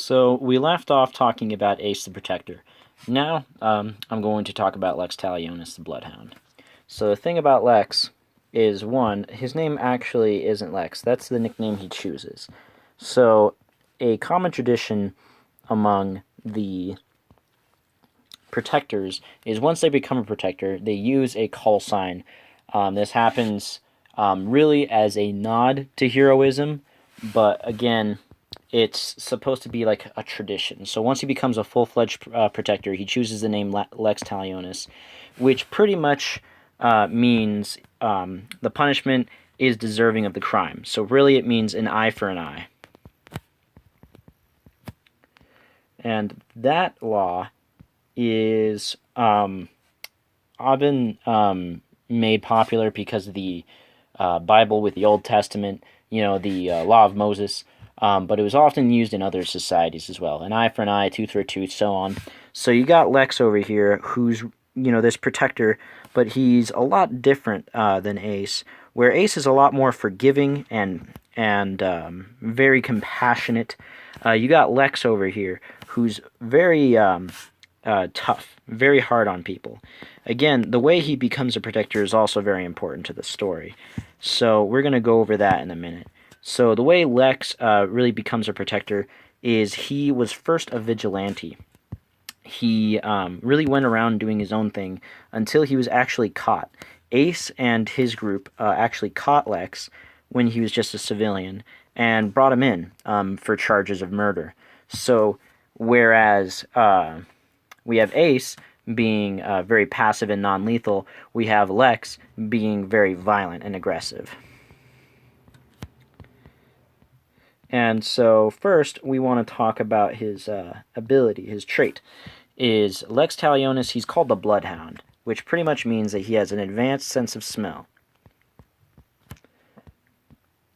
So we left off talking about Ace the Protector. Now I'm going to talk about Lex Talionis the Bloodhound. So the thing about Lex is, one, his name actually isn't Lex. That's the nickname he chooses. So a common tradition among the protectors is once they become a protector, they use a call sign. This happens really as a nod to heroism, but again, it's supposed to be like a tradition. So once he becomes a full-fledged protector, he chooses the name Lex Talionis, which pretty much means the punishment is deserving of the crime. So really it means an eye for an eye. And that law is often made popular because of the Bible with the Old Testament, the Law of Moses, but it was often used in other societies as well. An eye for an eye, tooth for a tooth, so on. So you got Lex over here, who's this protector, but he's a lot different than Ace, where Ace is a lot more forgiving and very compassionate. You got Lex over here, who's very tough, very hard on people. Again, the way he becomes a protector is also very important to the story. So we're going to go over that in a minute. So the way Lex really becomes a protector is he was first a vigilante. He really went around doing his own thing until he was actually caught. Ace and his group actually caught Lex when he was just a civilian and brought him in for charges of murder. So whereas we have Ace being very passive and non-lethal, we have Lex being very violent and aggressive. And so first, we want to talk about his ability, his trait. Is Lex Talionis, he's called the Bloodhound, which pretty much means that he has an advanced sense of smell.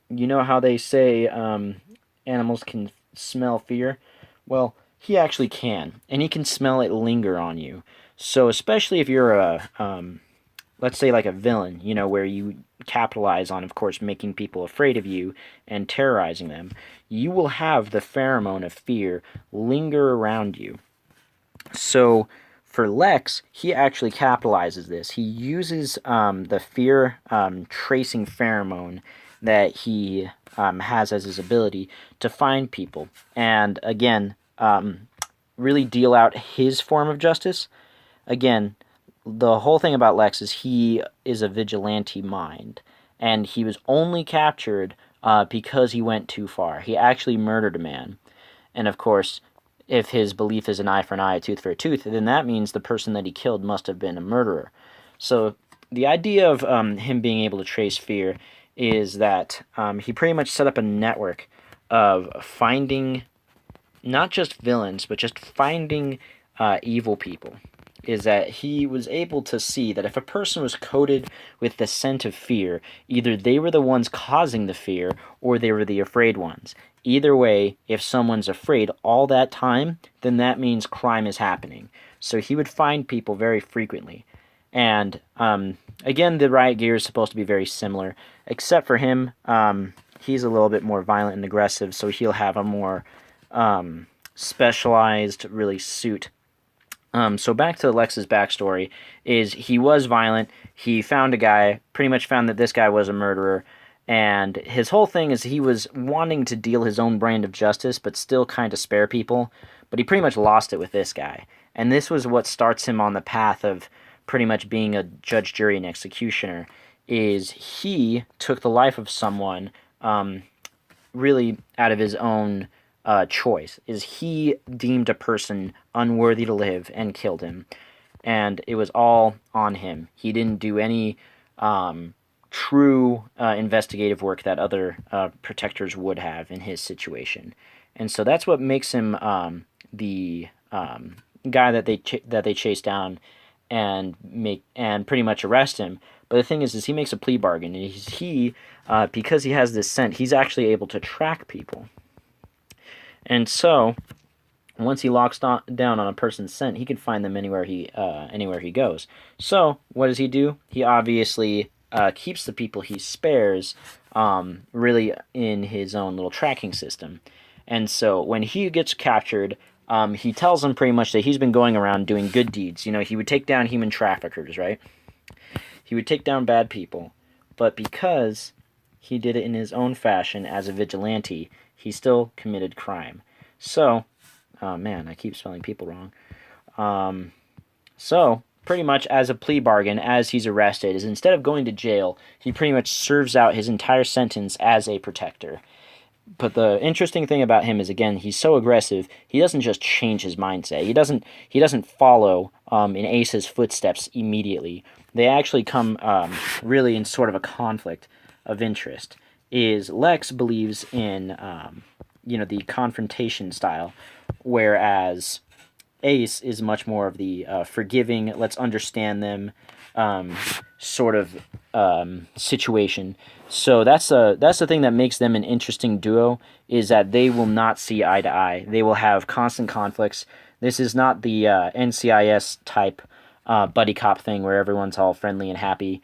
You know how they say animals can smell fear? Well, he actually can, and he can smell it linger on you. So especially if you're let's say like a villain, where you capitalize on, of course, making people afraid of you and terrorizing them, you will have the pheromone of fear linger around you. So for Lex, he actually capitalizes this. He uses the fear tracing pheromone that he has as his ability to find people. And again, really deal out his form of justice. Again, the whole thing about Lex is he is a vigilante mind, and he was only captured because he went too far. He actually murdered a man. And of course, if his belief is an eye for an eye, a tooth for a tooth, then that means the person that he killed must have been a murderer. So the idea of him being able to trace fear is that he pretty much set up a network of finding not just villains, but just finding evil people. Is that he was able to see that if a person was coated with the scent of fear, either they were the ones causing the fear or they were the afraid ones. Either way, if someone's afraid all that time, then that means crime is happening. So he would find people very frequently. And again, the riot gear is supposed to be very similar, except for him, he's a little bit more violent and aggressive, so he'll have a more specialized, really, suit. So back to Lex's backstory, is he was violent, he found a guy, pretty much found that this guy was a murderer, and his whole thing is he was wanting to deal his own brand of justice, but still kind of spare people, but he pretty much lost it with this guy. And this was what starts him on the path of pretty much being a judge, jury, and executioner, is he took the life of someone really out of his own choice. Is he deemed a person unworthy to live and killed him, and it was all on him. He didn't do any true investigative work that other protectors would have in his situation, and so that's what makes him the guy that they chase down and pretty much arrest him. But the thing is he makes a plea bargain, and he because he has this scent, he's actually able to track people. And so, once he locks down on a person's scent, he can find them anywhere he goes. So, what does he do? He obviously keeps the people he spares really in his own little tracking system. And so when he gets captured, he tells them pretty much that he's been going around doing good deeds. You know, he would take down human traffickers, right? He would take down bad people. But because he did it in his own fashion as a vigilante, he still committed crime. So, oh man, I keep spelling people wrong. So, pretty much as a plea bargain, as he's arrested, is instead of going to jail, he pretty much serves out his entire sentence as a protector. But the interesting thing about him is, again, he's so aggressive. He doesn't just change his mindset. He doesn't follow in Ace's footsteps immediately. They actually come really in sort of a conflict of interest. Is Lex believes in the confrontation style, whereas Ace is much more of the forgiving, let's understand them sort of situation. So that's the thing that makes them an interesting duo, is that they will not see eye to eye. They will have constant conflicts. This is not the NCIS type buddy cop thing where everyone's all friendly and happy.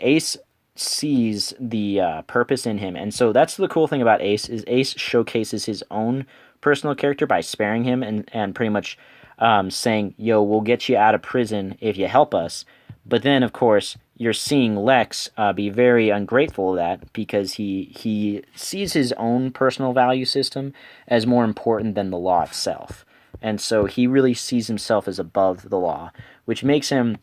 Ace sees the purpose in him, and so that's the cool thing about Ace is Ace showcases his own personal character by sparing him and pretty much saying, yo, we'll get you out of prison if you help us. But then, of course, you're seeing Lex be very ungrateful of that because he sees his own personal value system as more important than the law itself. And so he really sees himself as above the law, which makes him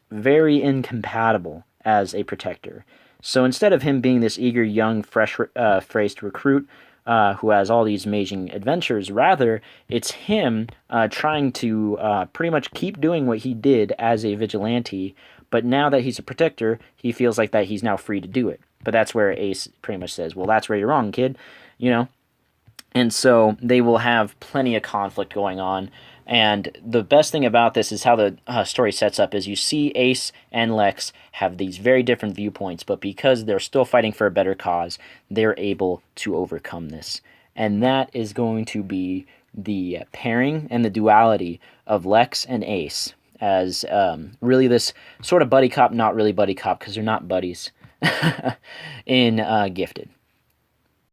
very incompatible as a protector. So instead of him being this eager, young, fresh-faced recruit who has all these amazing adventures, rather, it's him trying to pretty much keep doing what he did as a vigilante, but now that he's a protector, he feels like that he's now free to do it. But that's where Ace pretty much says, well, that's where you're wrong, kid, you know? And so they will have plenty of conflict going on. And the best thing about this is how the story sets up is you see Ace and Lex have these very different viewpoints, but because they're still fighting for a better cause, they're able to overcome this. And that is going to be the pairing and the duality of Lex and Ace as really this sort of buddy cop, not really buddy cop because they're not buddies, in Gifted.